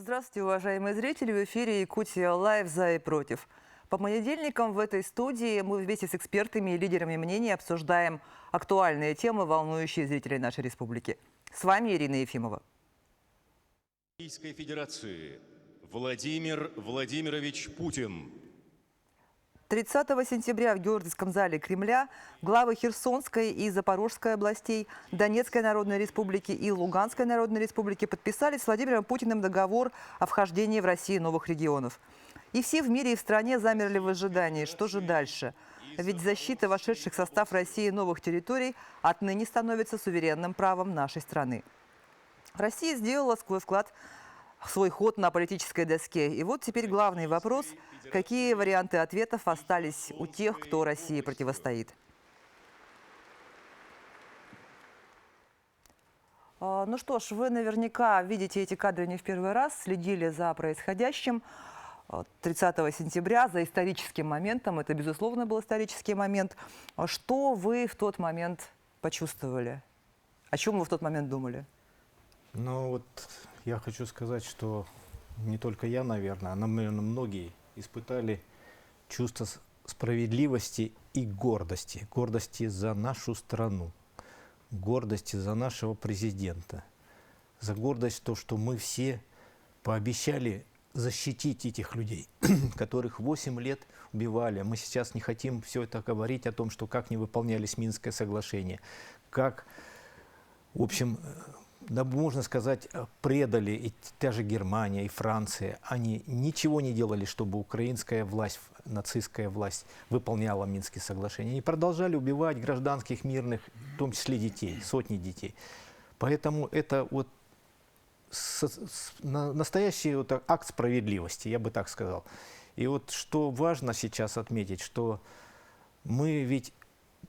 Здравствуйте, уважаемые зрители! В эфире Якутия Лайв «За и против». По понедельникам в этой студии мы вместе с экспертами и лидерами мнений обсуждаем актуальные темы, волнующие зрителей нашей республики. С вами Ирина Ефимова. Российской Федерации Владимир Владимирович Путин. 30 сентября в Георгиевском зале Кремля главы Херсонской и Запорожской областей, Донецкой Народной Республики и Луганской Народной Республики подписали с Владимиром Путиным договор о вхождении в Россию новых регионов. И все в мире и в стране замерли в ожидании, что же дальше. Ведь защита вошедших в состав России новых территорий отныне становится суверенным правом нашей страны. Россия сделала свой ход на политической доске. И вот теперь главный вопрос – какие варианты ответов остались у тех, кто России противостоит? Ну что ж, вы наверняка видите эти кадры не в первый раз, следили за происходящим 30 сентября, за историческим моментом. Это, безусловно, был исторический момент. Что вы в тот момент почувствовали? О чем вы в тот момент думали? Ну вот я хочу сказать, что не только я, наверное, а, наверное, многие испытали чувство справедливости и гордости. Гордости за нашу страну, гордости за нашего президента, за гордость то, что мы все пообещали защитить этих людей, которых 8 лет убивали. Мы сейчас не хотим все это говорить о том, что как не выполнялись Минское соглашение, как, в общем, да, можно сказать, предали и та же Германия, и Франция. Они ничего не делали, чтобы украинская власть, нацистская власть выполняла Минские соглашения. Они продолжали убивать гражданских, мирных, в том числе детей, сотни детей. Поэтому это вот настоящий вот акт справедливости, я бы так сказал. И вот что важно сейчас отметить, что мы ведь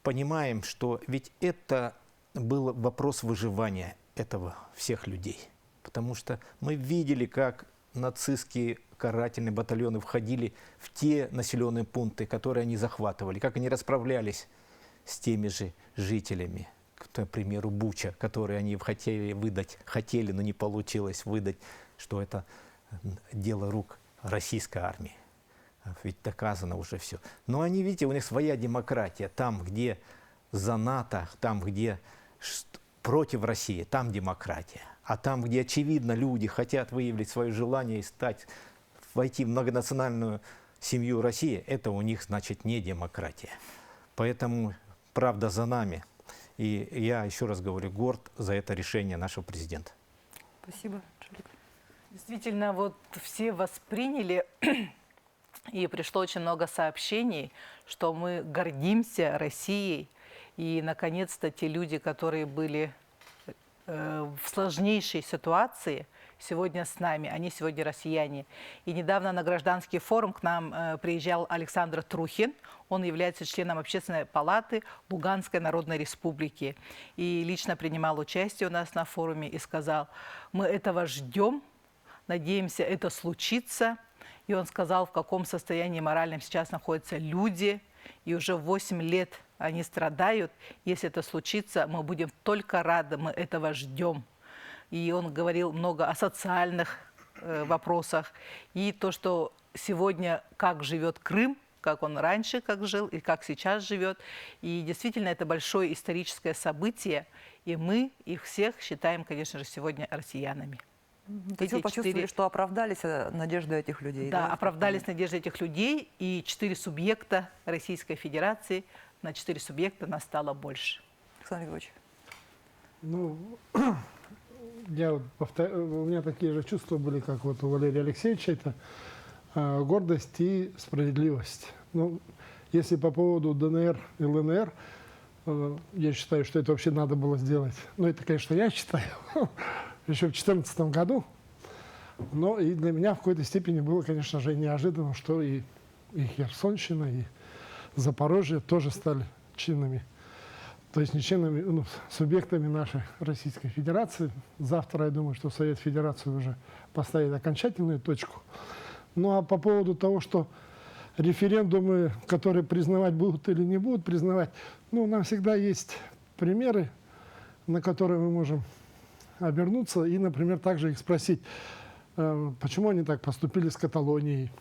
понимаем, что ведь это был вопрос выживания этого всех людей. Потому что мы видели, как нацистские карательные батальоны входили в те населенные пункты, которые они захватывали, как они расправлялись с теми же жителями, к примеру, Буча, которые они хотели выдать, но не получилось выдать, что это дело рук российской армии. Ведь доказано уже все. Но они, видите, у них своя демократия. Там, где за НАТО, там, где против России, там демократия. А там, где, очевидно, люди хотят выявить свое желание и войти в многонациональную семью России, это у них, значит, не демократия. Поэтому правда за нами. И я еще раз говорю, горд за это решение нашего президента. Спасибо. Действительно, вот все восприняли, и пришло очень много сообщений, что мы гордимся Россией. И, наконец-то, те люди, которые были в сложнейшей ситуации, сегодня с нами, они сегодня россияне. И недавно на гражданский форум к нам приезжал Александр Трухин. Он является членом Общественной палаты Луганской Народной Республики. И лично принимал участие у нас на форуме и сказал, мы этого ждем, надеемся, это случится. И он сказал, в каком состоянии моральном сейчас находятся люди. И уже 8 лет они страдают. Если это случится, мы будем только рады, мы этого ждем. И он говорил много о социальных вопросах. И то, что сегодня, как живет Крым, как он раньше как жил и как сейчас живет. И действительно, это большое историческое событие. И мы их всех считаем, конечно же, сегодня россиянами. То есть вы почувствовали, что оправдались надежды этих людей? Да, оправдались надежды этих людей. И 4 субъекта Российской Федерации, на 4 субъекта нас стало больше. Александр Григорьевич. Ну, у меня такие же чувства были, как вот у Валерия Алексеевича. Это гордость и справедливость. Ну, если по поводу ДНР и ЛНР, я считаю, что это вообще надо было сделать. Ну, это, конечно, я считаю, еще в 2014 году. Но и для меня в какой-то степени было, конечно же, неожиданно, что и Херсонщина, и Запорожье тоже стали членами, то есть не членами, ну, субъектами нашей Российской Федерации. Завтра, я думаю, что Совет Федерации уже поставит окончательную точку. Ну а по поводу того, что референдумы, которые признавать будут или не будут признавать, ну, нам всегда есть примеры, на которые мы можем обернуться и, например, также их спросить. почему они так поступили с Каталонией.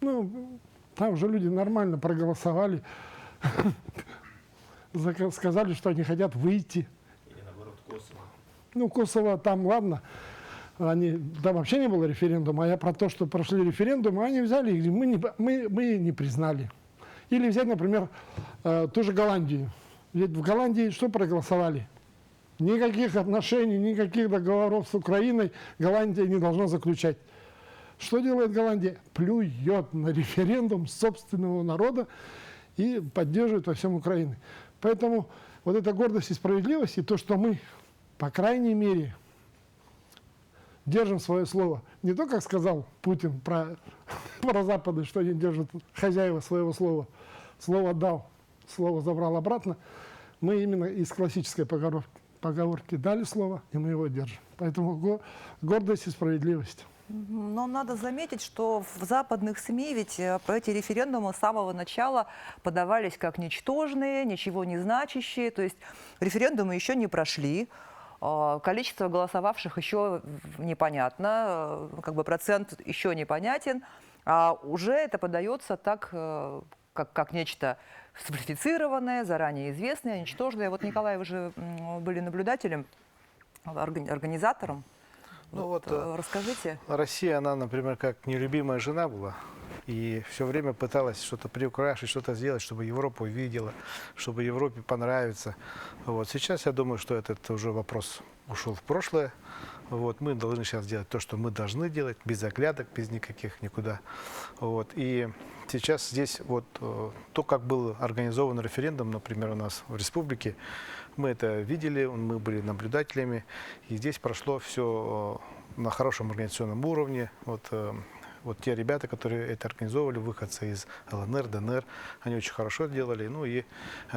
Ну, там уже люди нормально проголосовали, сказали, что они хотят выйти. Или наоборот Косово. Ну, Косово там, ладно, там вообще не было референдума, а я про то, что прошли референдумы, они взяли и мы не признали. Или взять, например, ту же Голландию. Ведь в Голландии что проголосовали? Никаких отношений, никаких договоров с Украиной Голландия не должна заключать. Что делает Голландия? Плюет на референдум собственного народа и поддерживает во всем Украины. Поэтому вот эта гордость и справедливость, и то, что мы, по крайней мере, держим свое слово. Не то, как сказал Путин про Запады, что они держат хозяева своего слова. Слово дал, слово забрал обратно. Мы именно из классической поговорки дали слово, и мы его держим. Поэтому гордость и справедливость. Но надо заметить, что в западных СМИ ведь эти референдумы с самого начала подавались как ничтожные, ничего не значащие. То есть референдумы еще не прошли, количество голосовавших еще непонятно, как бы процент еще непонятен, а уже это подается так, как нечто сфальсифицированное, заранее известное, ничтожное. Вот, Николай, вы же были наблюдателем, организатором. Ну вот, расскажите. Россия, она, например, как нелюбимая жена была. И все время пыталась что-то приукрашить, что-то сделать, чтобы Европа увидела, чтобы Европе понравиться. Вот. Сейчас я думаю, что этот уже вопрос ушел в прошлое. Вот. Мы должны сейчас делать то, что мы должны делать, без оглядок, без никаких никуда. Вот. И сейчас здесь вот то, как был организован референдум, например, у нас в республике, мы это видели, мы были наблюдателями, и здесь прошло все на хорошем организационном уровне. Вот те ребята, которые это организовывали, выходцы из ЛНР, ДНР, они очень хорошо делали. Ну и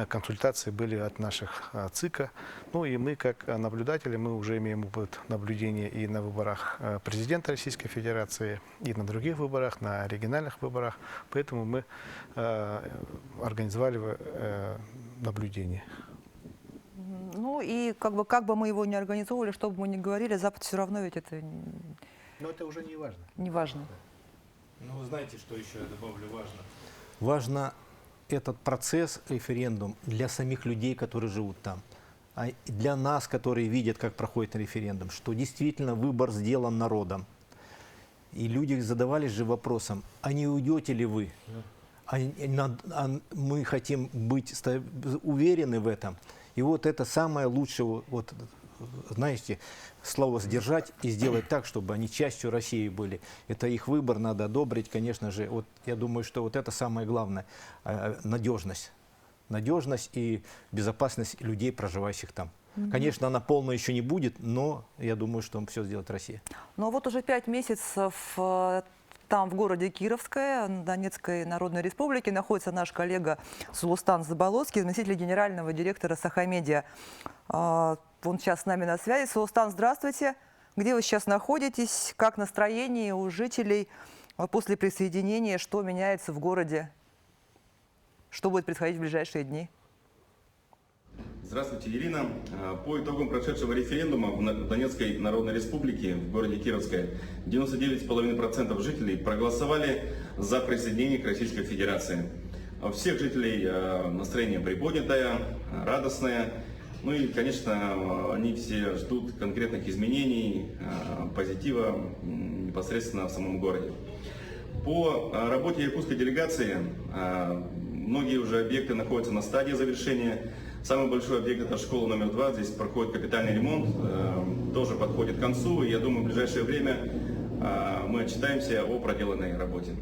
консультации были от наших ЦИКа. Ну и мы, как наблюдатели, мы уже имеем опыт наблюдения и на выборах президента Российской Федерации, и на других выборах, на региональных выборах. Поэтому мы организовали наблюдение. Ну и как бы мы его не организовывали, что бы мы ни говорили, Запад все равно ведь это Но это уже не важно. не важно. Ну, вы знаете, что еще я добавлю важно? Важно этот процесс, референдум, для самих людей, которые живут там. А для нас, которые видят, как проходит референдум, что действительно выбор сделан народом. И люди задавались же вопросом, а не уйдете ли вы? Мы хотим быть уверены в этом. И вот это самое лучшее, вот, знаете, слово сдержать и сделать так, чтобы они частью России были. Это их выбор, надо одобрить, конечно же. Вот я думаю, что вот это самое главное, надежность. Надежность и безопасность людей, проживающих там. Конечно, она полная еще не будет, но я думаю, что все сделает Россия. Но вот уже 5 месяцев там, в городе Кировское, Донецкой Народной Республики, находится наш коллега Сулустан Заболоцкий, заместитель генерального директора Сахамедиа. Он сейчас с нами на связи. Сулустан, здравствуйте. Где вы сейчас находитесь? Как настроение у жителей после присоединения? Что меняется в городе? Что будет происходить в ближайшие дни? Здравствуйте, Ирина. По итогам прошедшего референдума в Донецкой Народной Республике, в городе Кировское, 99,5% жителей проголосовали за присоединение к Российской Федерации. У всех жителей настроение приподнятое, радостное. Ну и, конечно, они все ждут конкретных изменений, позитива непосредственно в самом городе. По работе якутской делегации многие уже объекты находятся на стадии завершения. Самый большой объект — это школа номер 2. Здесь проходит капитальный ремонт, тоже подходит к концу. И я думаю, в ближайшее время мы отчитаемся о проделанной работе.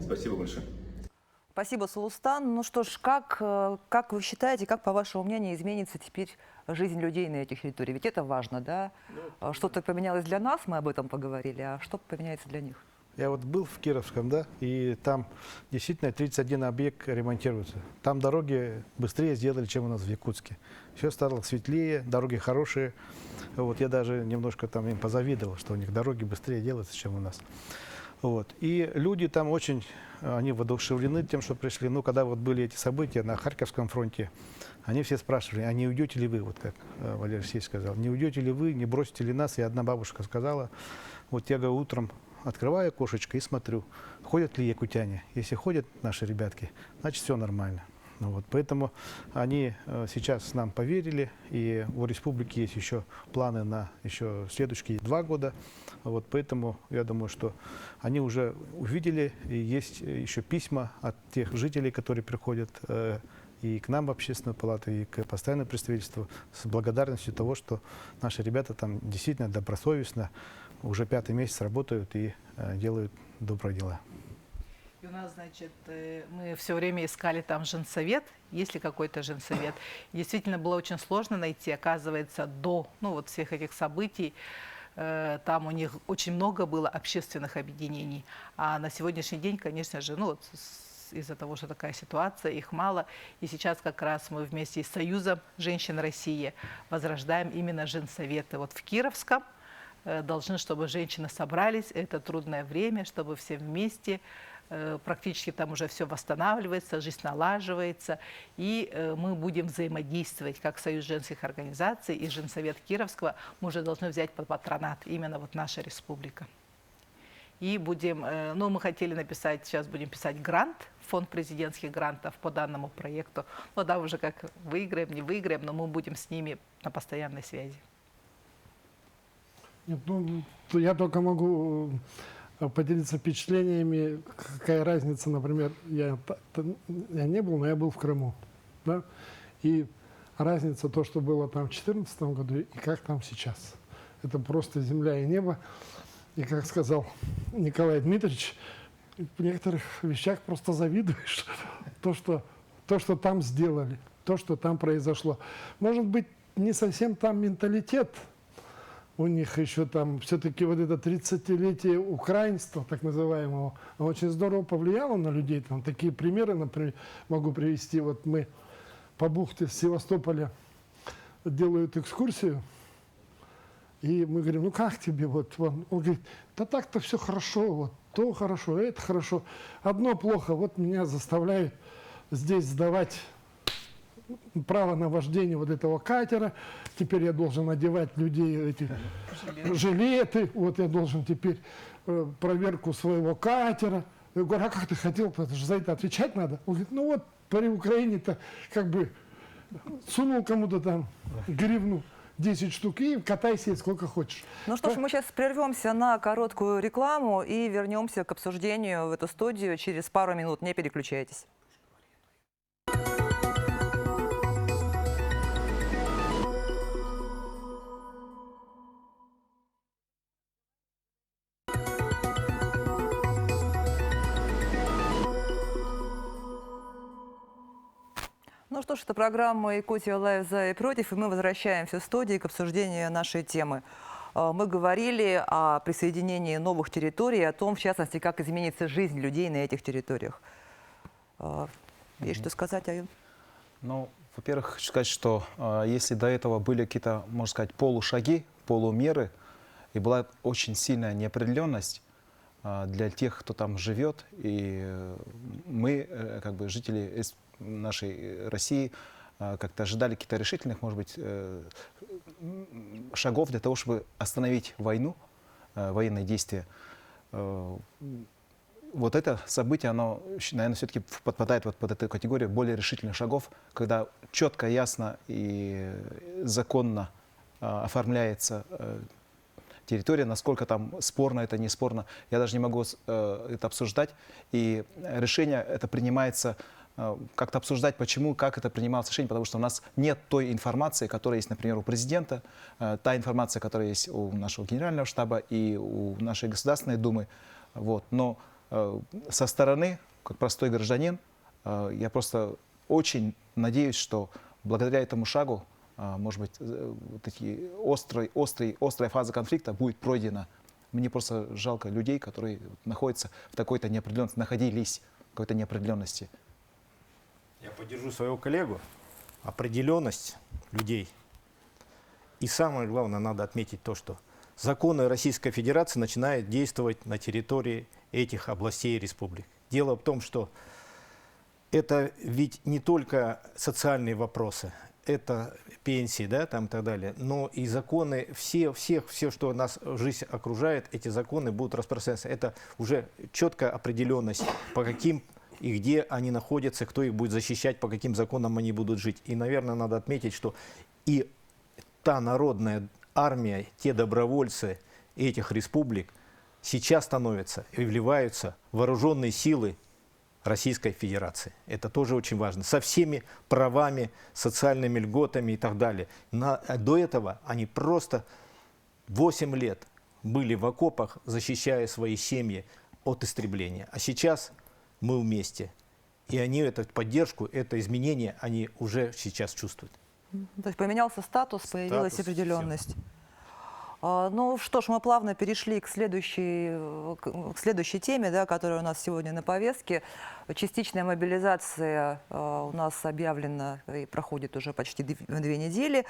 Спасибо большое. Спасибо, Сулустан. Ну что ж, как вы считаете, как, по вашему мнению, изменится теперь жизнь людей на этих территориях? Ведь это важно, да? Что-то поменялось для нас, мы об этом поговорили, а что поменяется для них? Я вот был в Кировском, да, и там действительно 31 объект ремонтируется. Там дороги быстрее сделали, чем у нас в Якутске. Все стало светлее, дороги хорошие. Вот я даже немножко там им позавидовал, что у них дороги быстрее делаются, чем у нас. Вот. И люди там очень, они воодушевлены тем, что пришли. Ну, когда вот были эти события на Харьковском фронте, они все спрашивали, а не уйдете ли вы, вот как Валерий Алексеевич сказал, не уйдете ли вы, не бросите ли нас? И одна бабушка сказала, Вот я говорю, утром открываю окошечко и смотрю, ходят ли якутяне. Если ходят наши ребятки, значит все нормально. Ну вот, поэтому они сейчас нам поверили, и у республики есть еще планы на еще следующие 2 года. Вот, поэтому я думаю, что они уже увидели, и есть еще письма от тех жителей, которые приходят и к нам в Общественную палату, и к постоянному представительству с благодарностью того, что наши ребята там действительно добросовестно уже 5-й месяц работают и делают добрые дела. И у нас, значит, мы все время искали там женсовет, есть ли какой-то женсовет. И действительно было очень сложно найти, оказывается, до вот всех этих событий. Там у них очень много было общественных объединений. А на сегодняшний день, конечно же, из-за того, что такая ситуация, их мало. И сейчас как раз мы вместе с Союзом женщин России возрождаем именно женсоветы. Вот в Кировском должны, чтобы женщины собрались, это трудное время, чтобы все вместе. Практически там уже все восстанавливается, жизнь налаживается, и мы будем взаимодействовать как Союз женских организаций и Женсовет Кировского. Мы уже должны взять под патронат именно вот наша республика. И будем, мы хотели написать, сейчас будем писать грант, фонд президентских грантов по данному проекту. Да, уже как выиграем, не выиграем, но мы будем с ними на постоянной связи. Нет, я только могу поделиться впечатлениями, какая разница, например, я не был, но я был в Крыму, да, и разница то, что было там в 2014 году и как там сейчас. Это просто земля и небо. И, как сказал Николай Дмитриевич, в некоторых вещах просто завидуешь то, что там сделали, то, что там произошло. Может быть, не совсем там менталитет, у них еще там все-таки вот это 30-летие украинства, так называемого, очень здорово повлияло на людей. Там такие примеры, например, могу привести. Вот мы по бухте с Севастополя делают экскурсию, и мы говорим, как тебе? Вот, он говорит, да так-то все хорошо, вот то хорошо, это хорошо. Одно плохо, вот меня заставляют здесь сдавать право на вождение вот этого катера. Теперь я должен одевать людей эти жилеты. Вот я должен теперь проверку своего катера. Я говорю, а как ты хотел? Это же за это отвечать надо. Он говорит, при Украине-то как бы сунул кому-то там гривну 10 штук и катайся сколько хочешь. Ну что ж, мы сейчас прервемся на короткую рекламу и вернемся к обсуждению в эту студию через пару минут. Не переключайтесь. Ну что ж, это программа «Якутия Лайв за и против», и мы возвращаемся в студию к обсуждению нашей темы. Мы говорили о присоединении новых территорий, о том, в частности, как изменится жизнь людей на этих территориях. Есть что сказать, Аюн? Ну, во-первых, хочу сказать, что если до этого были какие-то, можно сказать, полушаги, полумеры, и была очень сильная неопределенность для тех, кто там живет, и мы, как бы жители нашей России, как-то ожидали каких-то решительных, может быть, шагов для того, чтобы остановить войну, военные действия. Вот это событие, оно, наверное, все-таки подпадает вот под эту категорию более решительных шагов, когда четко, ясно и законно оформляется территория, насколько там спорно это, не спорно. Я даже не могу это обсуждать. И решение это принимается, как-то обсуждать, почему, как это принималось решение, потому что у нас нет той информации, которая есть, например, у президента, та информация, которая есть у нашего генерального штаба и у нашей Государственной Думы. Вот. Но со стороны, как простой гражданин, я просто очень надеюсь, что благодаря этому шагу, может быть, вот эти острая фаза конфликта будет пройдена. Мне просто жалко людей, которые находятся в такой-то неопределенности, находились в какой-то неопределенности. Я поддержу своего коллегу. Определенность людей. И самое главное, надо отметить то, что законы Российской Федерации начинают действовать на территории этих областей и республик. Дело в том, что это ведь не только социальные вопросы, это пенсии, да, там и так далее, но и законы, все, что нас жизнь окружает, эти законы будут распространяться. Это уже четкая определенность, по каким и где они находятся, кто их будет защищать, по каким законам они будут жить. И, наверное, надо отметить, что и та народная армия, те добровольцы этих республик сейчас становятся и вливаются в вооруженные силы Российской Федерации. Это тоже очень важно. Со всеми правами, социальными льготами и так далее. До этого они просто 8 лет были в окопах, защищая свои семьи от истребления. А сейчас мы вместе. И они эту поддержку, это изменение, они уже сейчас чувствуют. То есть поменялся статус, появилась определенность. Ну что ж, мы плавно перешли к следующей теме, да, которая у нас сегодня на повестке. Частичная мобилизация у нас объявлена и проходит уже почти 2 недели.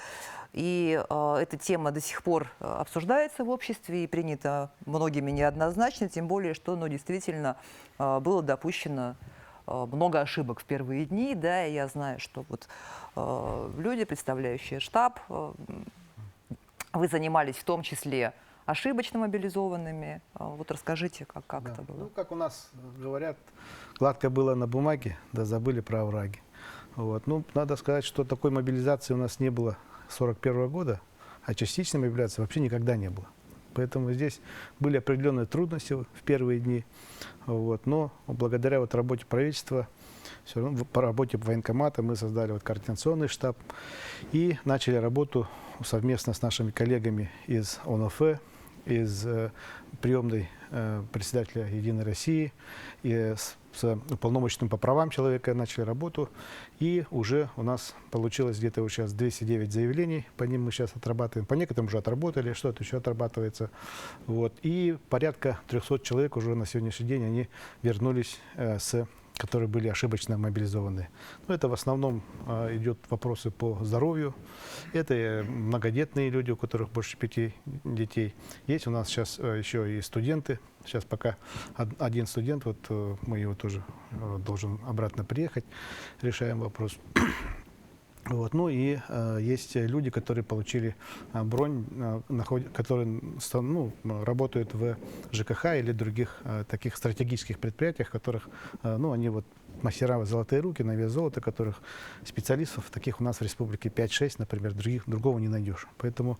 И эта тема до сих пор обсуждается в обществе и принята многими неоднозначно, тем более, что действительно было допущено много ошибок в первые дни. Да, и я знаю, что вот люди, представляющие штаб, вы занимались в том числе ошибочно мобилизованными. Вот расскажите, как это было. Ну, как у нас говорят, гладко было на бумаге, да забыли про овраги. Вот. Ну, надо сказать, что такой мобилизации у нас не было с 1941 года, а частичной мобилизации вообще никогда не было. Поэтому здесь были определенные трудности в первые дни. Вот. Но благодаря работе правительства, все равно по работе военкомата мы создали координационный штаб и начали работу совместно с нашими коллегами из ОНФ, из приемной председателя «Единой России», и с уполномоченным по правам человека начали работу. И уже у нас получилось где-то сейчас 209 заявлений, по ним мы сейчас отрабатываем. По некоторым уже отработали, что-то еще отрабатывается. Вот. И порядка 300 человек уже на сегодняшний день они вернулись которые были ошибочно мобилизованы. Но это в основном идет вопросы по здоровью. Это многодетные люди, у которых больше 5 детей. Есть у нас сейчас еще и студенты. Сейчас пока один студент, вот мы его тоже должен обратно приехать, решаем вопрос. Вот. Ну и есть люди, которые получили бронь, которые работают в ЖКХ или других таких стратегических предприятиях, которых, они вот мастера «Золотые руки», на вес золота, которых специалистов таких у нас в республике 5-6, например, другого не найдешь. Поэтому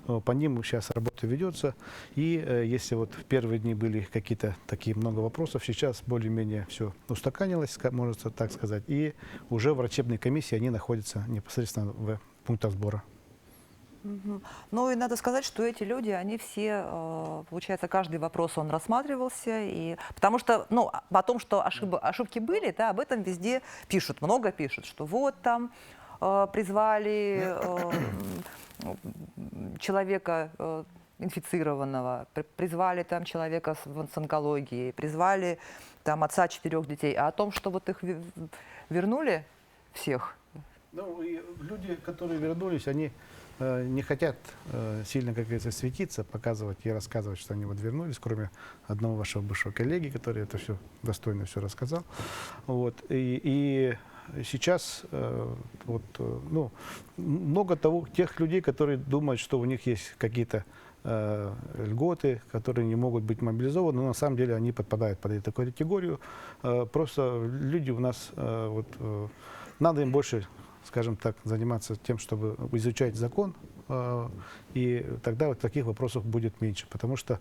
по ним сейчас работа ведется. И если вот в первые дни были какие-то такие много вопросов, сейчас более-менее все устаканилось, можно так сказать. И уже врачебные комиссии, они находятся непосредственно в пунктах сбора. Ну и надо сказать, что эти люди, они все, получается, каждый вопрос он рассматривался, и потому что, о том, что ошибки были, да, об этом везде пишут, много пишут, что вот там призвали человека инфицированного, призвали там человека с онкологией, призвали там отца 4 детей, а о том, что вот их вернули всех. Ну и люди, которые вернулись, они не хотят сильно, как говорится, светиться, показывать и рассказывать, что они вот вернулись, кроме одного вашего бывшего коллеги, который это все достойно все рассказал. Вот. И сейчас много тех людей, которые думают, что у них есть какие-то льготы, которые не могут быть мобилизованы, но на самом деле они подпадают под эту категорию. Просто люди у нас, надо им больше, скажем так, заниматься тем, чтобы изучать закон, и тогда вот таких вопросов будет меньше. Потому что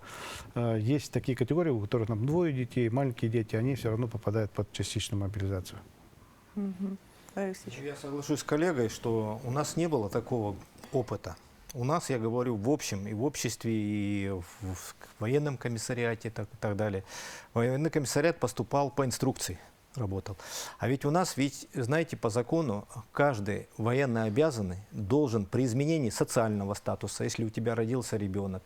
есть такие категории, у которых там 2 детей, маленькие дети, они все равно попадают под частичную мобилизацию. Я соглашусь с коллегой, что у нас не было такого опыта. У нас, я говорю, в общем, и в обществе, и в военном комиссариате, и так далее. Военный комиссариат поступал по инструкции. Работал. А ведь у нас, знаете, по закону каждый военнообязанный должен при изменении социального статуса, если у тебя родился ребенок,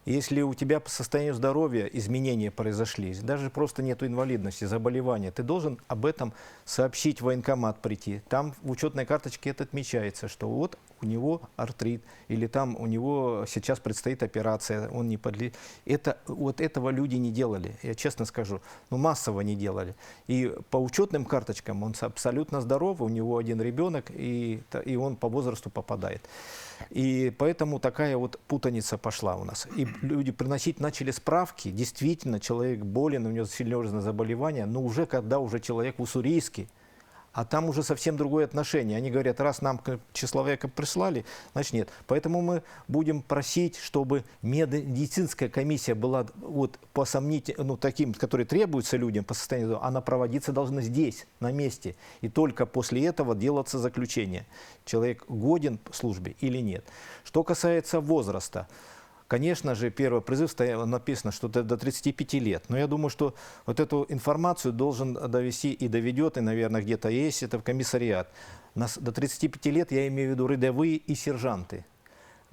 Если у тебя по состоянию здоровья изменения произошли, даже просто нету инвалидности, заболевания, ты должен об этом сообщить в военкомат прийти. Там в учетной карточке это отмечается, что вот у него артрит, или там у него сейчас предстоит операция, он не вот этого люди не делали, я честно скажу, массово не делали. И по учетным карточкам он абсолютно здоров, у него один ребенок, и он по возрасту попадает. И поэтому такая вот путаница пошла у нас. И люди приносить начали справки, действительно, человек болен, у него серьезное заболевание, но уже когда уже человек уссурийский, а там уже совсем другое отношение. Они говорят, раз нам человека прислали, значит нет. Поэтому мы будем просить, чтобы медицинская комиссия была вот по сомнительным, таким, которые требуются людям по состоянию, она проводиться должна здесь, на месте. И только после этого делаться заключение. Человек годен в службе или нет. Что касается возраста. Конечно же, первый призыв написано, что это до 35 лет. Но я думаю, что вот эту информацию должен довести и доведет, и, наверное, где-то есть это в комиссариат. До 35 лет я имею в виду рядовые и сержанты.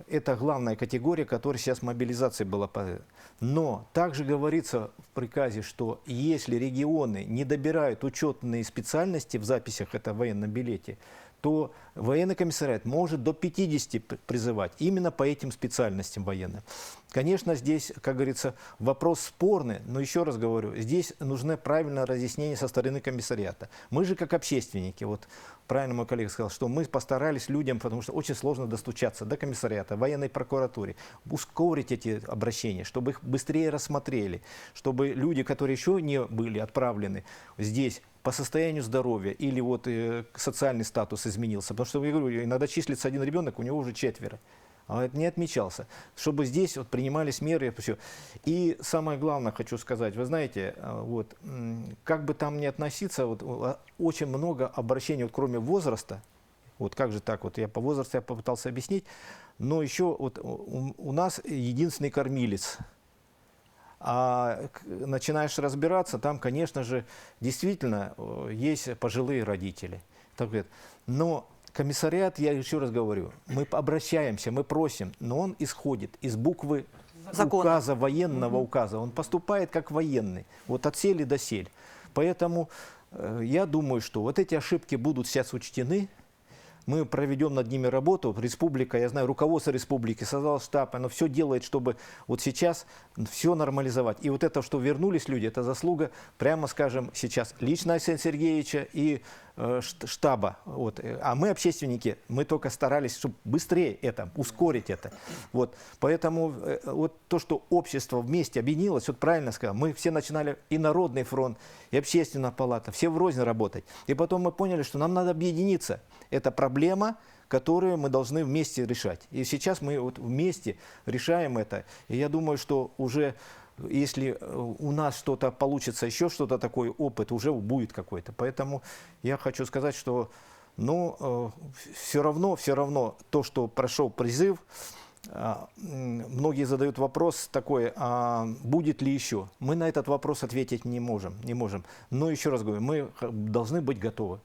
Это главная категория, которая сейчас мобилизация была. Но также говорится в приказе, что если регионы не добирают учетные специальности в записях, это в военном билете, то военный комиссариат может до 50 призывать именно по этим специальностям военным. Конечно, здесь, как говорится, вопрос спорный, но еще раз говорю, здесь нужно правильное разъяснение со стороны комиссариата. Мы же как общественники, вот правильно мой коллега сказал, что мы постарались людям, потому что очень сложно достучаться до комиссариата, военной прокуратуре, ускорить эти обращения, чтобы их быстрее рассмотрели, чтобы люди, которые еще не были отправлены здесь, по состоянию здоровья или вот социальный статус изменился. Потому что, я говорю, иногда числится один ребенок, у него уже 4. А это не отмечался. Чтобы здесь вот принимались меры. Все. И самое главное хочу сказать, вы знаете, вот, как бы там ни относиться, вот, очень много обращений, вот, кроме возраста, вот как же так, вот я по возрасту попытался объяснить, но еще вот, у нас единственный кормилец. А начинаешь разбираться, там, конечно же, действительно есть пожилые родители. Но комиссариат, я еще раз говорю, мы обращаемся, мы просим, но он исходит из буквы указа, военного указа. Он поступает как военный, вот от сели до сель. Поэтому я думаю, что вот эти ошибки будут сейчас учтены. Мы проведем над ними работу. Республика, я знаю, руководство республики создал штаб, оно все делает, чтобы вот сейчас все нормализовать. И вот это, что вернулись люди, это заслуга, прямо скажем, сейчас лично Арсения Сергеевича и штаба. Вот. А мы, общественники, мы только старались, чтобы быстрее это, ускорить это. Вот. Поэтому вот то, что общество вместе объединилось, вот правильно сказал, мы все начинали и Народный фронт, и Общественная палата, все врознь работать. И потом мы поняли, что нам надо объединиться. Это проблема, которую мы должны вместе решать. И сейчас мы вот вместе решаем это. И я думаю, что уже если у нас что-то получится, еще что-то такой опыт, уже будет какой-то. Поэтому я хочу сказать, что все равно то, что прошел призыв, многие задают вопрос такой, а будет ли еще? Мы на этот вопрос ответить не можем. Но еще раз говорю, мы должны быть готовы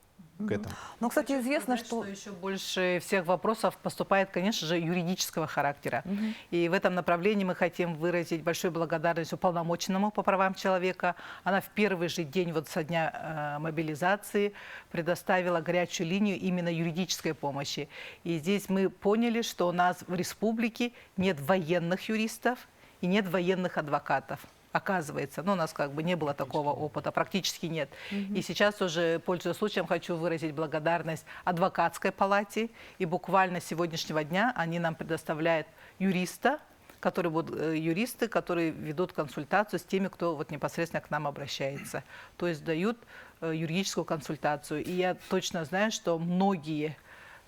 к этому. Но, кстати, известно, что еще больше всех вопросов поступает, конечно же, юридического характера. И в этом направлении мы хотим выразить большую благодарность уполномоченному по правам человека. Она в первый же день вот со дня мобилизации предоставила горячую линию именно юридической помощи. И здесь мы поняли, что у нас в республике нет военных юристов и нет военных адвокатов. Оказывается, у нас как бы не было такого опыта, практически нет. И сейчас уже, пользуясь случаем, хочу выразить благодарность адвокатской палате. И буквально с сегодняшнего дня они нам предоставляют юристы, которые ведут консультацию с теми, кто вот непосредственно к нам обращается. То есть дают юридическую консультацию. И я точно знаю, что многие,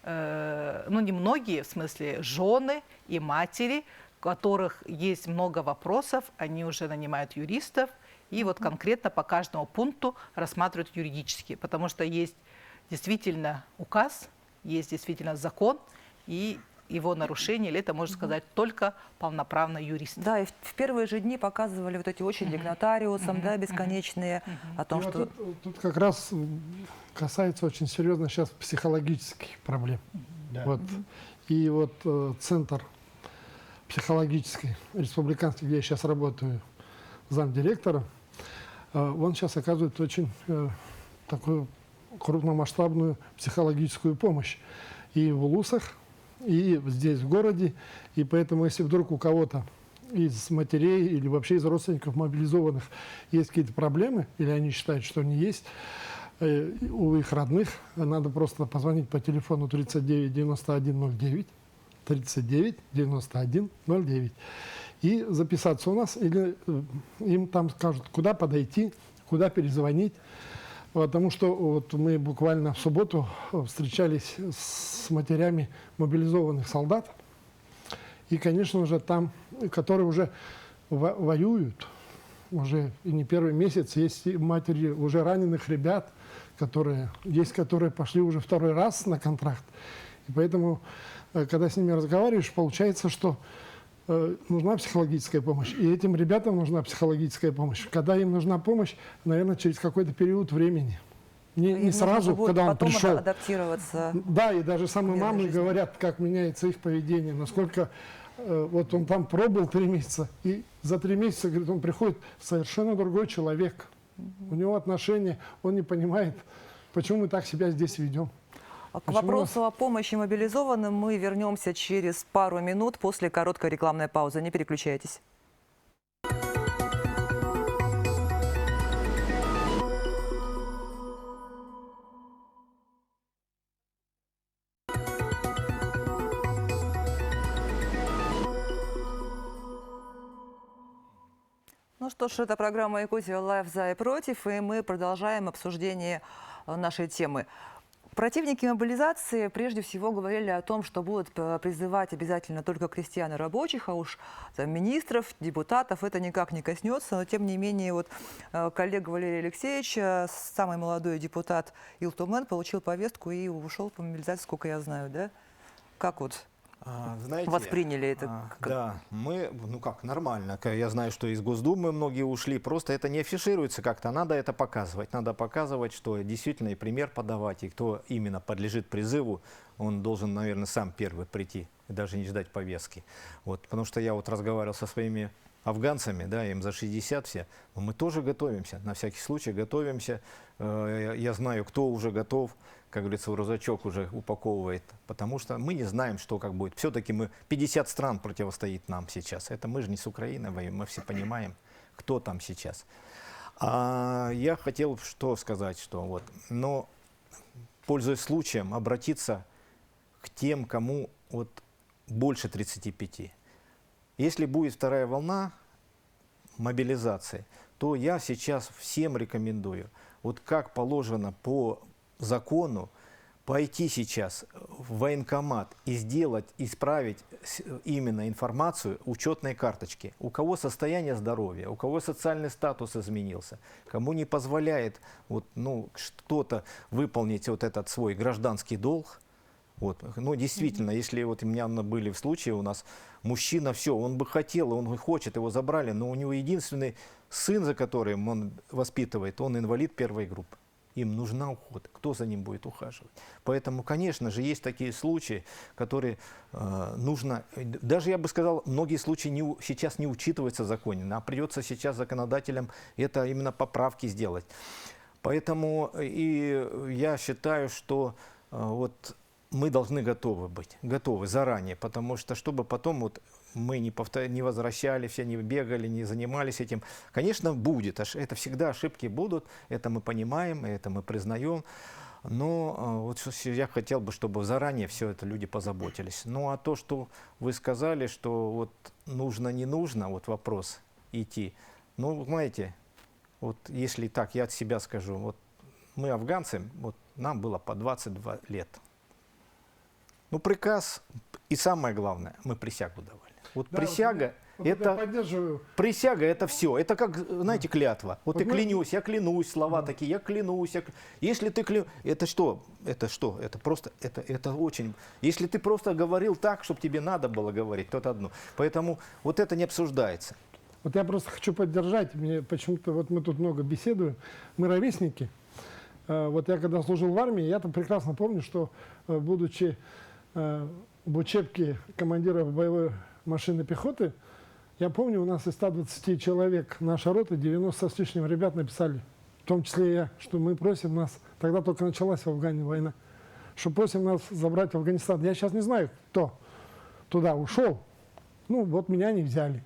не многие, в смысле жены и матери, у которых есть много вопросов, они уже нанимают юристов и вот конкретно по каждому пункту рассматривают юридически, потому что есть действительно указ, есть действительно закон, и его нарушение, или это, можно сказать, только полноправный юрист. Да, и в первые же дни показывали вот эти очереди к нотариусам, да, бесконечные, о том, что... Тут как раз касается очень серьезно сейчас психологических проблем. Да. Вот. И вот Центр психологической республиканской, где я сейчас работаю замдиректора, он сейчас оказывает очень такую крупномасштабную психологическую помощь и в Улусах, и здесь в городе. И поэтому, если вдруг у кого-то из матерей или вообще из родственников мобилизованных есть какие-то проблемы, или они считают, что они есть, у их родных, надо просто позвонить по телефону 39 91 09, 39 91 09, и записаться у нас, или им там скажут, куда подойти, куда перезвонить. Потому что вот мы буквально в субботу встречались с матерями мобилизованных солдат, и, конечно же, там, которые уже воюют, уже и не первый месяц, есть и матери уже раненых ребят, которые пошли уже второй раз на контракт. И поэтому, когда с ними разговариваешь, получается, что нужна психологическая помощь. И этим ребятам нужна психологическая помощь. Когда им нужна помощь, наверное, через какой-то период времени. Не сразу, когда он пришел. Адаптироваться. Да, и даже самые мамы говорят, как меняется их поведение, насколько вот он там пробыл 3 месяца, и за 3 месяца, говорит, он приходит совершенно другой человек. У него отношения, он не понимает, почему мы так себя здесь ведем. К вопросу о помощи мобилизованным мы вернемся через пару минут после короткой рекламной паузы. Не переключайтесь. Ну что ж, это программа «Якутия Лайв. За и против», и мы продолжаем обсуждение нашей темы. Противники мобилизации прежде всего говорили о том, что будут призывать обязательно только крестьян и рабочих, а уж там, министров, депутатов это никак не коснется. Но тем не менее, вот коллега Валерий Алексеевич, самый молодой депутат Илтумен, получил повестку и ушел по мобилизации, сколько я знаю, да? Как вот Знаете, восприняли это? Да, мы, нормально. Я знаю, что из Госдумы многие ушли, просто это не афишируется как-то, надо это показывать. Надо показывать, что действительно и пример подавать, и кто именно подлежит призыву, он должен, наверное, сам первый прийти, и даже не ждать повестки. Вот, потому что я вот разговаривал со своими афганцами, да, им за 60 все, но мы тоже готовимся, на всякий случай готовимся. Я знаю, кто уже готов, как говорится, рюкзачок уже упаковывает, потому что мы не знаем, что как будет. Все-таки 50 стран противостоит нам сейчас. Это мы же не с Украиной воюем, мы все понимаем, кто там сейчас. А я хотел что сказать, что вот, но пользуясь случаем, обратиться к тем, кому вот больше 35. Если будет вторая волна мобилизации, то я сейчас всем рекомендую, вот как положено по закону, пойти сейчас в военкомат и исправить именно информацию учетной карточки. У кого состояние здоровья, у кого социальный статус изменился, кому не позволяет что-то выполнить вот этот свой гражданский долг. Вот. Ну, действительно, если вот у меня были в случае, у нас мужчина, все, он бы хотел, он хочет, его забрали, но у него единственный сын, за которым он воспитывает, он инвалид первой группы. Им нужна уход. Кто за ним будет ухаживать? Поэтому, конечно же, есть такие случаи, которые нужно... Даже, я бы сказал, многие случаи сейчас не учитываются в законе, а придется сейчас законодателям это именно поправки сделать. Поэтому и я считаю, что вот мы должны готовы заранее, потому что чтобы потом вот мы не возвращали, все не бегали, не занимались этим. Конечно, будет, это всегда ошибки будут, это мы понимаем, это мы признаем. Но вот я хотел бы, чтобы заранее все это люди позаботились. Ну а то, что вы сказали, что вот нужно, не нужно, вот вопрос идти. Ну, знаете, вот если так, я от себя скажу, вот мы афганцы, вот нам было по 22 лет. Ну, приказ, и самое главное, мы присягу давали. Вот да, присяга, присяга это все. Это как, знаете, клятва. Вот ты клянусь, я клянусь, слова такие, я клянусь. Если ты клянусь, это что? Это что? Это просто, это очень... Если ты просто говорил так, чтобы тебе надо было говорить, то это одно. Поэтому вот это не обсуждается. Вот я просто хочу поддержать, мне почему-то, вот мы тут много беседуем, мы ровесники. Вот я когда служил в армии, я там прекрасно помню, что будучи в учебке командира боевой машины пехоты, я помню, у нас из 120 человек наша рота, 90 с лишним ребят написали, в том числе и я, что мы просим нас, тогда только началась в Афгане война, что просим нас забрать в Афганистан. Я сейчас не знаю, кто туда ушел. Ну, вот меня не взяли.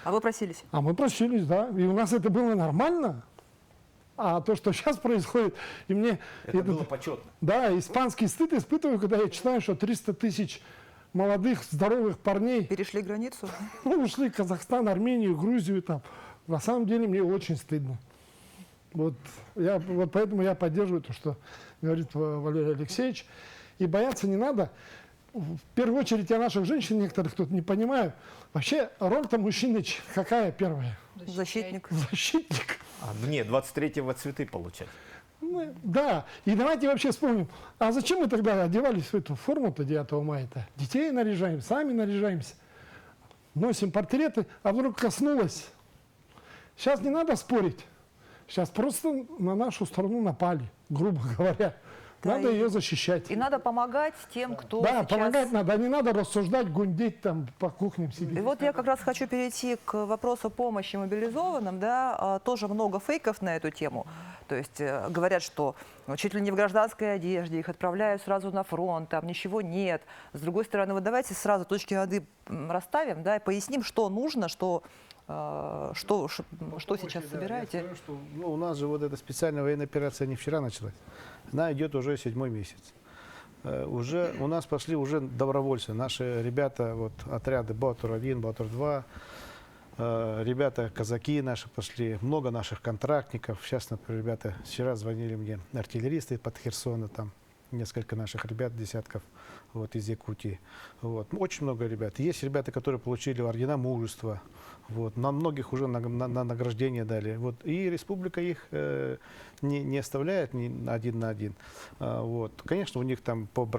А вы просились? А мы просились, да. И у нас это было нормально. А то, что сейчас происходит, и мне... Это было почетно. Да, испанский стыд испытываю, когда я читаю, что 300 тысяч молодых, здоровых парней Перешли границу? ну, ушли в Казахстан, Армению, Грузию. Там. На самом деле мне очень стыдно. Вот поэтому я поддерживаю то, что говорит Валерий Алексеевич. И бояться не надо. В первую очередь я наших женщин, некоторых тут не понимаю. Вообще роль-то мужчины какая первая? Защитник. Защитник. А мне 23-го цветы получать. Ну, да, и давайте вообще вспомним, а зачем мы тогда одевались в эту форму-то 9 мая-то? Детей наряжаем, сами наряжаемся, носим портреты, а вдруг коснулось. Сейчас не надо спорить, сейчас просто на нашу страну напали, грубо говоря. Да, Надо и- ее защищать. И надо помогать тем, кто Да, сейчас... помогать надо, а не надо рассуждать, гундеть там по кухням сидеть. И вот я как раз хочу перейти к вопросу помощи мобилизованным. Да, тоже много фейков на эту тему. То есть говорят, что чуть ли не в гражданской одежде их отправляют сразу на фронт, там ничего нет. С другой стороны, вот давайте сразу точки над «и» расставим, да, и поясним, что нужно, что сейчас собираете. Я скажу, что, у нас же вот эта специальная военная операция не вчера началась. Она идет уже 7-й месяц. Уже у нас пошли уже добровольцы. Наши ребята, вот отряды Баутур-1, Баутур-2, ребята казаки наши пошли, много наших контрактников. Сейчас, например, ребята вчера звонили мне, артиллеристы под Херсона, там несколько наших ребят, десятков, вот, из Якутии. Вот. Очень много ребят. Есть ребята, которые получили ордена мужества. Вот. На многих уже на награждение дали. Вот. И республика их не оставляет один на один. Вот. Конечно, у них там по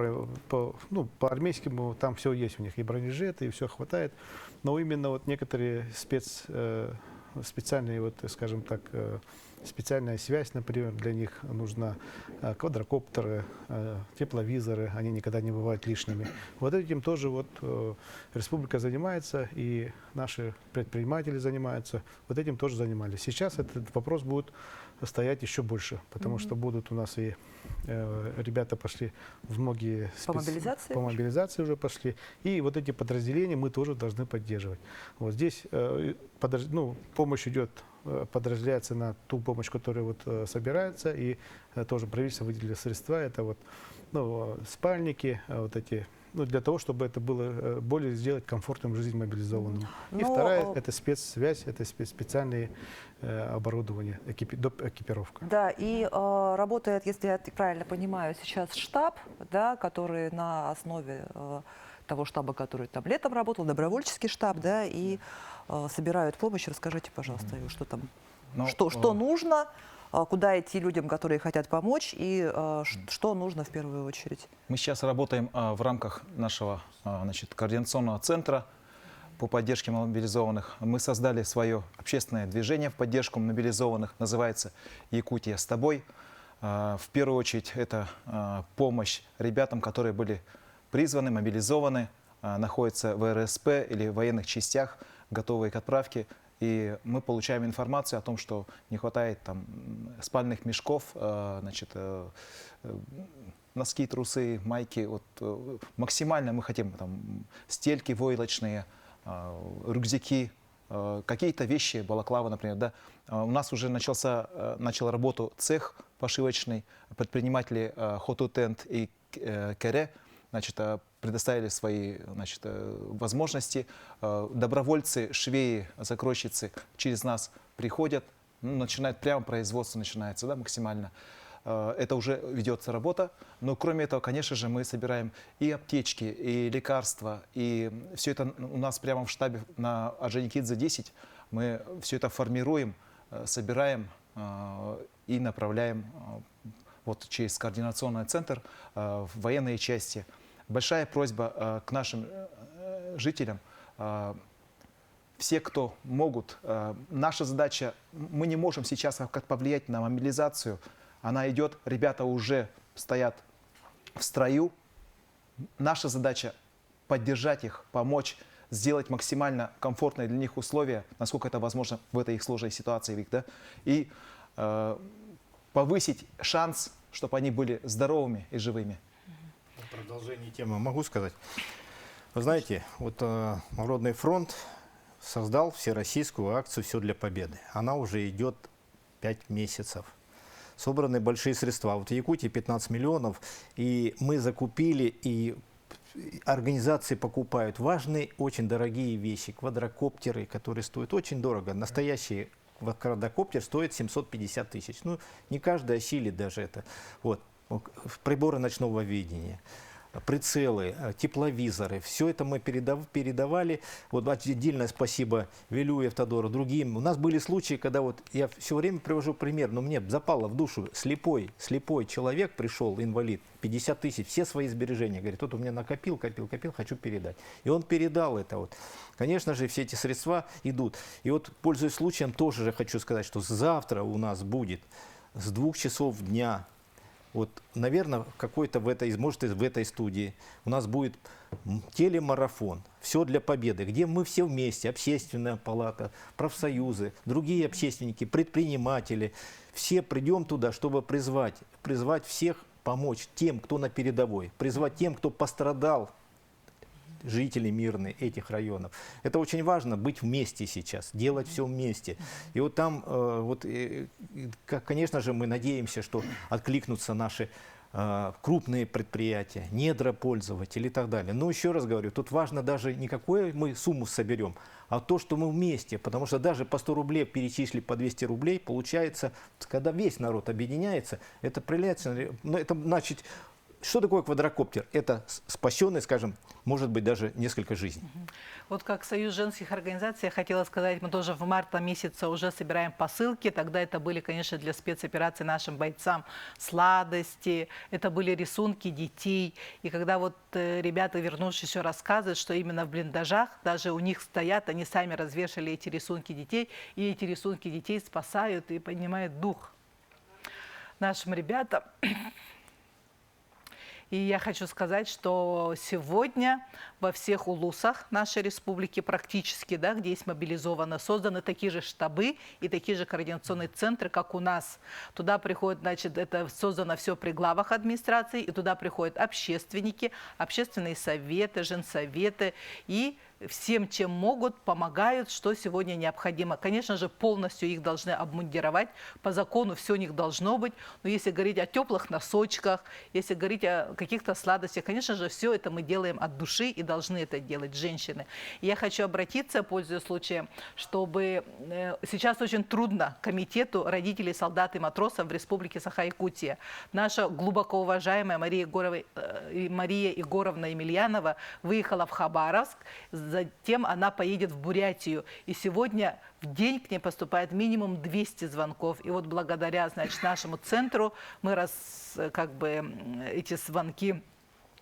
армейскому там все есть у них. И бронежилеты, и все хватает. Но именно вот некоторые специальные, вот, скажем так, специальная связь, например, для них нужна, квадрокоптеры, тепловизоры, они никогда не бывают лишними. Вот этим тоже вот республика занимается, и наши предприниматели занимаются, вот этим тоже занимались. Сейчас этот вопрос будет стоять еще больше, потому что будут у нас и ребята пошли в многие... По мобилизации? По мобилизации уже пошли. И вот эти подразделения мы тоже должны поддерживать. Вот здесь помощь идет, подразделяется на ту помощь, которая вот собирается, и тоже правительство выделило средства, это вот спальники, вот эти, для того, чтобы это было более сделать комфортным жизнь мобилизованным. И Но- вторая это спецсвязь, это специальные оборудование, экипировка. Да, и работает, если я правильно понимаю, сейчас штаб, да, который на основе того штаба, который там летом работал, добровольческий штаб, да, и собирают помощь. Расскажите, пожалуйста, что там, что нужно, куда идти людям, которые хотят помочь, и что нужно в первую очередь. Мы сейчас работаем в рамках нашего координационного центра по поддержке мобилизованных. Мы создали свое общественное движение в поддержку мобилизованных, называется «Якутия с тобой». В первую очередь это помощь ребятам, которые были призваны, мобилизованы, находятся в РСП или в военных частях, готовые к отправке. И мы получаем информацию о том, что не хватает там спальных мешков, носки, трусы, майки. Вот, максимально мы хотим там стельки войлочные, рюкзаки, какие-то вещи, балаклава, например. Да. У нас уже начал работу цех пошивочный, предприниматели Хотутент и Кере предоставили свои возможности. Добровольцы, швеи, закройщицы через нас приходят, начинают прямо производство начинается, да, максимально. Это уже ведется работа, но кроме этого, конечно же, мы собираем и аптечки, и лекарства, и все это у нас прямо в штабе на Орджоникидзе 10. Мы все это формируем, собираем и направляем вот через координационный центр в военные части. Большая просьба к нашим жителям. Все, кто могут. Наша задача, мы не можем сейчас как повлиять на мобилизацию. Она идет, ребята уже стоят в строю. Наша задача поддержать их, помочь, сделать максимально комфортные для них условия, насколько это возможно в этой их сложной ситуации, Вик, да, и повысить шанс, чтобы они были здоровыми и живыми. В продолжение темы могу сказать. Вы знаете, вот Народный фронт создал всероссийскую акцию «Все для победы». Она уже идет 5 месяцев. Собраны большие средства. Вот в Якутии 15 миллионов, и мы закупили, и организации покупают важные, очень дорогие вещи, квадрокоптеры, которые стоят очень дорого. Настоящий квадрокоптер стоит 750 тысяч. Ну, не каждый осилит даже это. Вот. Приборы ночного видения, прицелы, тепловизоры. Все это мы передавали. Вот отдельное спасибо Вилюев Тодору, другим. У нас были случаи, когда вот я все время привожу пример, но мне запало в душу слепой человек пришел, инвалид, 50 тысяч, все свои сбережения. Говорит, вот у меня накопил, хочу передать. И он передал это. Вот. Конечно же, все эти средства идут. И вот, пользуясь случаем, тоже же хочу сказать, что завтра у нас будет с 2 часов дня, вот, наверное, может, в этой студии у нас будет телемарафон «Все для победы», где мы все вместе, общественная палата, профсоюзы, другие общественники, предприниматели, все придем туда, чтобы призвать всех помочь тем, кто на передовой, призвать тем, кто пострадал, жители мирные этих районов. Это очень важно, быть вместе сейчас, делать все вместе. И вот там, конечно же, мы надеемся, что откликнутся наши крупные предприятия, недропользователи и так далее. Но еще раз говорю, тут важно даже не какую мы сумму соберем, а то, что мы вместе. Потому что даже по 100 рублей перечислили по 200 рублей, получается, когда весь народ объединяется, это прилично. Но это значит, что такое квадрокоптер? Это спасенный, скажем, может быть, даже несколько жизней. Вот как Союз женских организаций, я хотела сказать, мы тоже в марте месяце уже собираем посылки. Тогда это были, конечно, для спецопераций нашим бойцам сладости, это были рисунки детей. И когда вот ребята, вернувшись, еще рассказывают, что именно в блиндажах, даже у них стоят, они сами развешали эти рисунки детей, и эти рисунки детей спасают и поднимают дух нашим ребятам. И я хочу сказать, что сегодня во всех улусах нашей республики практически, да, где есть мобилизовано, созданы такие же штабы и такие же координационные центры, как у нас. Туда приходят, значит, это создано все при главах администрации, и туда приходят общественники, общественные советы, женсоветы, и всем, чем могут, помогают, что сегодня необходимо. Конечно же, полностью их должны обмундировать. По закону все у них должно быть. Но если говорить о теплых носочках, если говорить о каких-то сладостях, конечно же, все это мы делаем от души и должны это делать женщины. И я хочу обратиться, пользуясь случаем, чтобы сейчас очень трудно комитету родителей солдат и матросов в Республике Саха-Якутия. Наша глубоко уважаемая Мария Егоровна Емельянова выехала в Хабаровск. Затем она поедет в Бурятию. И сегодня в день к ней поступает минимум 200 звонков. И вот благодаря, значит, нашему центру мы эти звонки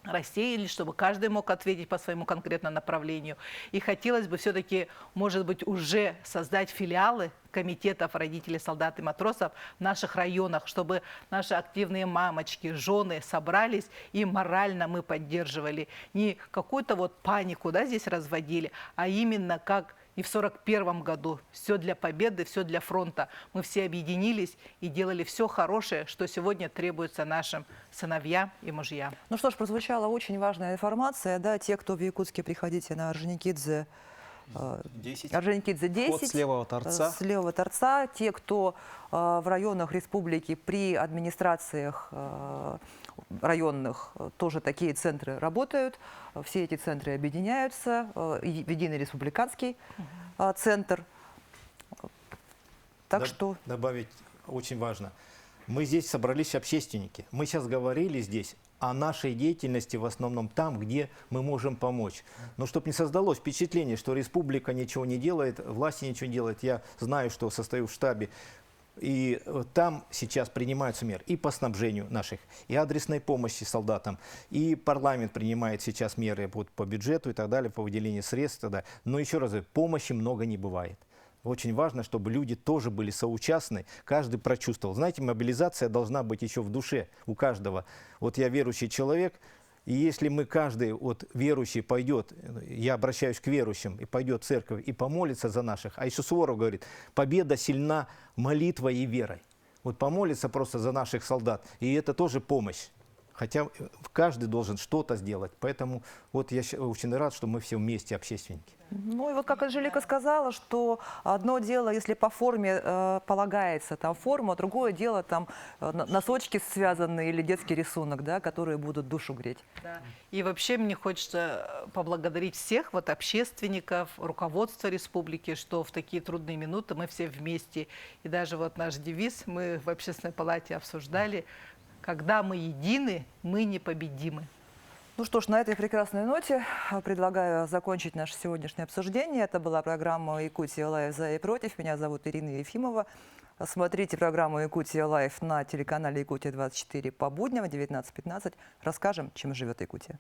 рассеяли, чтобы каждый мог ответить по своему конкретному направлению. И хотелось бы все-таки, может быть, уже создать филиалы комитетов родителей солдат и матросов в наших районах, чтобы наши активные мамочки, жены собрались и морально мы поддерживали. Не какую-то вот панику, да, здесь разводили, а именно как и в 1941 году. Все для победы, все для фронта. Мы все объединились и делали все хорошее, что сегодня требуется нашим сыновьям и мужьям. Ну что ж, прозвучала очень важная информация. Да, те, кто в Якутске, приходите на Орджоникидзе 10. Орджоникидзе 10. Вход с левого торца. С левого торца. Те, кто в районах республики при администрациях районных тоже такие центры работают. Все эти центры объединяются в единый республиканский центр. Так что... Добавить очень важно. Мы здесь собрались общественники. Мы сейчас говорили здесь о нашей деятельности в основном там, где мы можем помочь. Но чтобы не создалось впечатление, что республика ничего не делает, власти ничего не делают. Я знаю, что состою в штабе. И там сейчас принимаются меры и по снабжению наших, и адресной помощи солдатам, и парламент принимает сейчас меры вот по бюджету и так далее, по выделению средств. Тогда. Но еще раз, помощи много не бывает. Очень важно, чтобы люди тоже были соучастны, каждый прочувствовал. Знаете, мобилизация должна быть еще в душе у каждого. Вот я верующий человек, И если мы, каждый вот верующий пойдет, я обращаюсь к верующим, и пойдет в церковь и помолится за наших, а еще Суворов говорит, победа сильна молитвой и верой. Вот помолиться просто за наших солдат, и это тоже помощь. Хотя каждый должен что-то сделать. Поэтому вот я очень рад, что мы все вместе, общественники. Ну и вот как Анжелика сказала, что одно дело, если по форме полагается там форма, другое дело там носочки связанные или детский рисунок, да, которые будут душу греть. Да. И вообще мне хочется поблагодарить всех вот общественников, руководство республики, что в такие трудные минуты мы все вместе. И даже вот наш девиз мы в общественной палате обсуждали: когда мы едины, мы непобедимы. Ну что ж, на этой прекрасной ноте предлагаю закончить наше сегодняшнее обсуждение. Это была программа «Якутия Лайв. За и против». Меня зовут Ирина Ефимова. Смотрите программу «Якутия Лайв» на телеканале «Якутия-24» по будням в 19:15. Расскажем, чем живет Якутия.